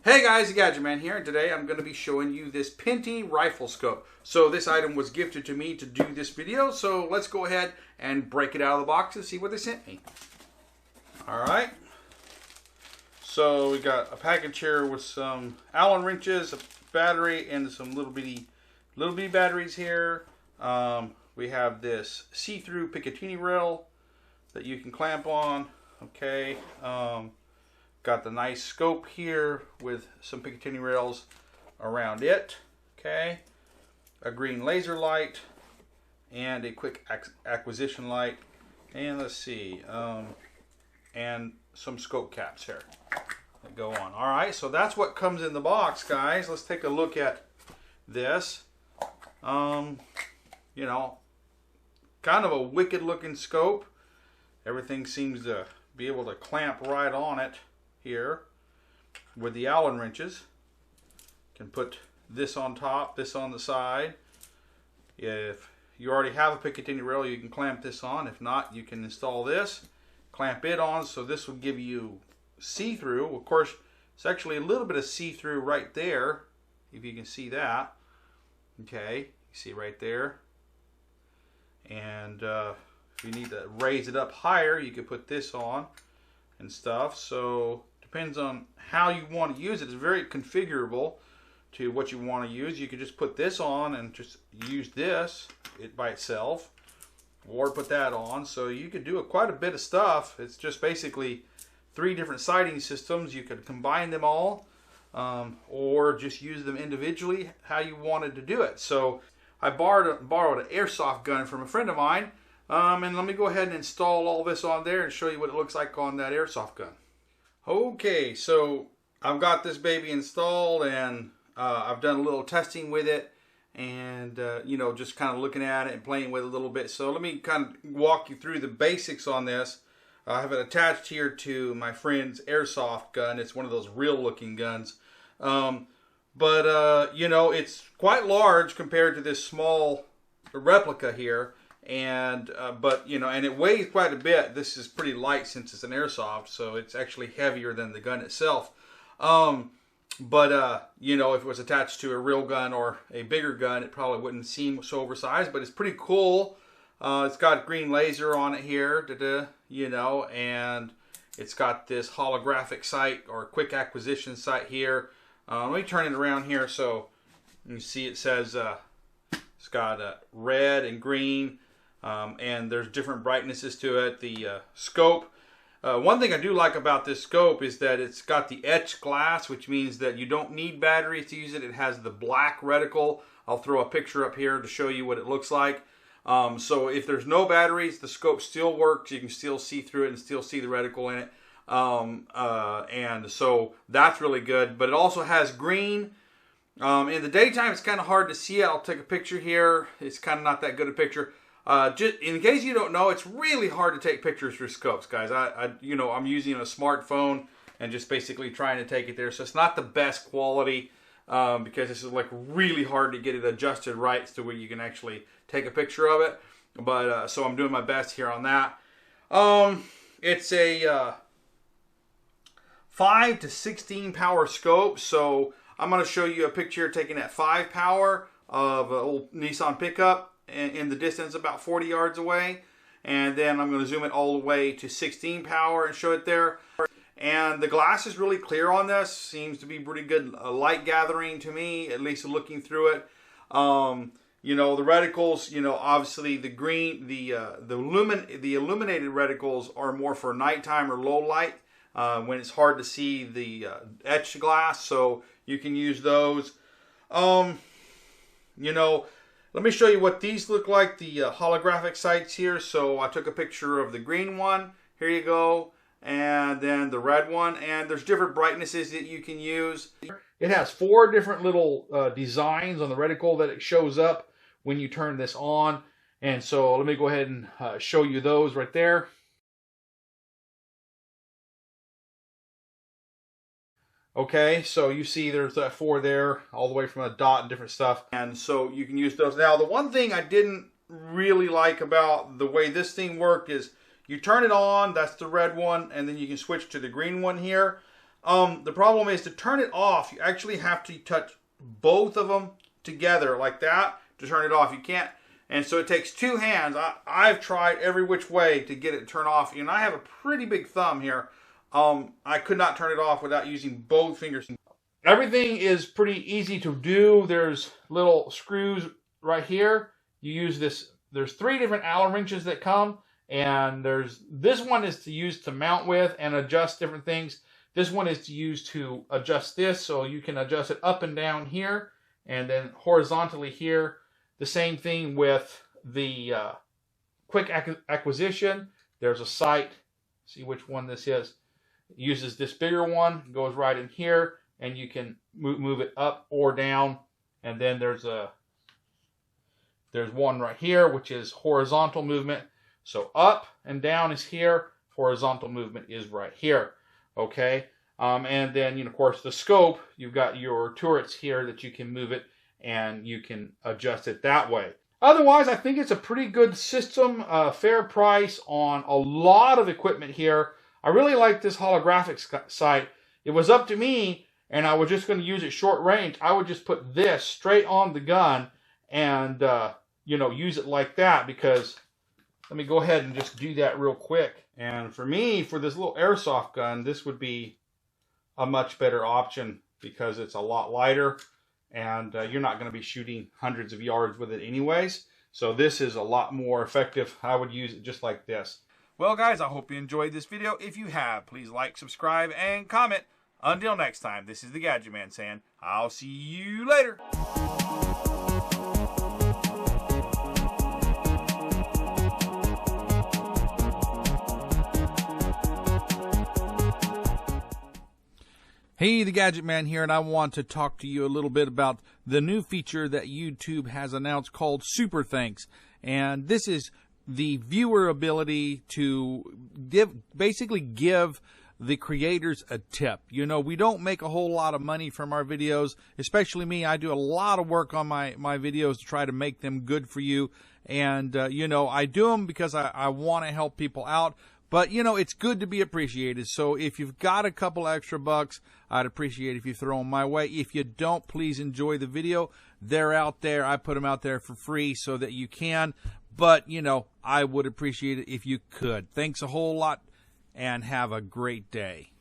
Hey guys, the Gadget Man here, and today I'm going to be showing you this Pinty Rifle Scope. So this item was gifted to me to do this video, so let's go ahead and break it out of the box and see what they sent me. Alright, so we got a package here with some Allen wrenches, a battery, and some little bitty batteries here. We have this see-through Picatinny rail that you can clamp on. Okay, got the nice scope here with some Picatinny rails around it. Okay, a green laser light and a quick acquisition light, and let's see, and some scope caps here that go on. All right, so that's what comes in the box, guys. Let's take a look at this. You know, kind of a wicked looking scope. Everything seems to be able to clamp right on it here with the Allen wrenches. Can put this on top, this on the side. If you already have a Picatinny rail, you can clamp this on. If not, you can install this, clamp it on, so this will give you see-through. Of course, it's actually a little bit of see-through right there, if you can see that. Okay, you see right there. And if you need to raise it up higher, you could put this on and stuff. So depends on how you want to use it. It's very configurable to what you want to use. You could just put this on and just use this by itself, or put that on. So you could do quite a bit of stuff. It's just basically 3 different sighting systems. You could combine them all, or just use them individually, how you wanted to do it. So I borrowed an airsoft gun from a friend of mine, and let me go ahead and install all this on there and show you what it looks like on that airsoft gun. Okay, so I've got this baby installed, and I've done a little testing with it, and you know, just kind of looking at it and playing with it a little bit. So let me kind of walk you through the basics on this. I have it attached here to my friend's airsoft gun. It's one of those real looking guns. But you know, it's quite large compared to this small replica here, and but you know, and it weighs quite a bit. This is pretty light since it's an airsoft, so it's actually heavier than the gun itself. But you know, if it was attached to a real gun or a bigger gun, it probably wouldn't seem so oversized, but it's pretty cool. It's got green laser on it here, you know, and it's got this holographic sight or quick acquisition sight here. Let me turn it around here so you see it says it's got red and green, and there's different brightnesses to it. The scope. One thing I do like about this scope is that it's got the etched glass, which means that you don't need batteries to use it. It has the black reticle. I'll throw a picture up here to show you what it looks like. So if there's no batteries, the scope still works. You can still see through it and still see the reticle in it. And so that's really good, but it also has green. In the daytime, it's kind of hard to see it. I'll take a picture here. It's kind of not that good a picture. Just in case you don't know, it's really hard to take pictures with scopes, guys. You know, I'm using a smartphone and just basically trying to take it there. So it's not the best quality, because this is like really hard to get it adjusted right to where you can actually take a picture of it. But, so I'm doing my best here on that. It's a, 5 to 16 power scope. So I'm going to show you a picture taken at 5 power of an old Nissan pickup in the distance about 40 yards away. And then I'm going to zoom it all the way to 16 power and show it there. And the glass is really clear on this. Seems to be pretty good light gathering to me, at least looking through it. You know, the reticles, you know, obviously the green, the illuminated reticles are more for nighttime or low light, when it's hard to see the etched glass, so you can use those. You know, let me show you what these look like, the holographic sights here. So I took a picture of the green one. Here you go. And then the red one. And there's different brightnesses that you can use. It has 4 different little designs on the reticle that it shows up when you turn this on. And so let me go ahead and show you those right there. Okay, so you see there's 4 there, all the way from a dot and different stuff. And so you can use those. Now, the one thing I didn't really like about the way this thing worked is you turn it on, that's the red one, and then you can switch to the green one here. The problem is to turn it off, you actually have to touch both of them together like that to turn it off. You can't, and so it takes two hands. I've tried every which way to get it to turn off, and I have a pretty big thumb here. I could not turn it off without using both fingers. Everything is pretty easy to do. There's little screws right here. You use this. There's 3 different Allen wrenches that come, and this one is to use to mount with and adjust different things. This one is to use to adjust this, so you can adjust it up and down here, and then horizontally here. The same thing with the quick acquisition. There's a sight. See which one this is. It uses this bigger one, goes right in here, and you can move it up or down. And then there's one right here, which is horizontal movement. So up and down is here. Horizontal movement is right here. Okay. And then, of course, the scope, you've got your turrets here that you can move it and you can adjust it that way. Otherwise, I think it's a pretty good system, fair price on a lot of equipment here. I really like this holographic sight. It was up to me, and I was just going to use it short range. I would just put this straight on the gun and, use it like that, because let me go ahead and just do that real quick. And for me, for this little airsoft gun, this would be a much better option because it's a lot lighter, and you're not going to be shooting hundreds of yards with it anyways. So this is a lot more effective. I would use it just like this. Well, guys, I hope you enjoyed this video. If you have, please like, subscribe, and comment. Until next time, this is the Gadget Man saying, I'll see you later. Hey, the Gadget Man here, and I want to talk to you a little bit about the new feature that YouTube has announced called Super Thanks. And this is the viewer ability to basically give the creators a tip. We don't make a whole lot of money from our videos, especially me. I do a lot of work on my videos to try to make them good for you. And, I do them because I want to help people out. But, it's good to be appreciated. So if you've got a couple extra bucks, I'd appreciate it if you throw them my way. If you don't, please enjoy the video. They're out there. I put them out there for free so that you can. But, I would appreciate it if you could. Thanks a whole lot, and have a great day.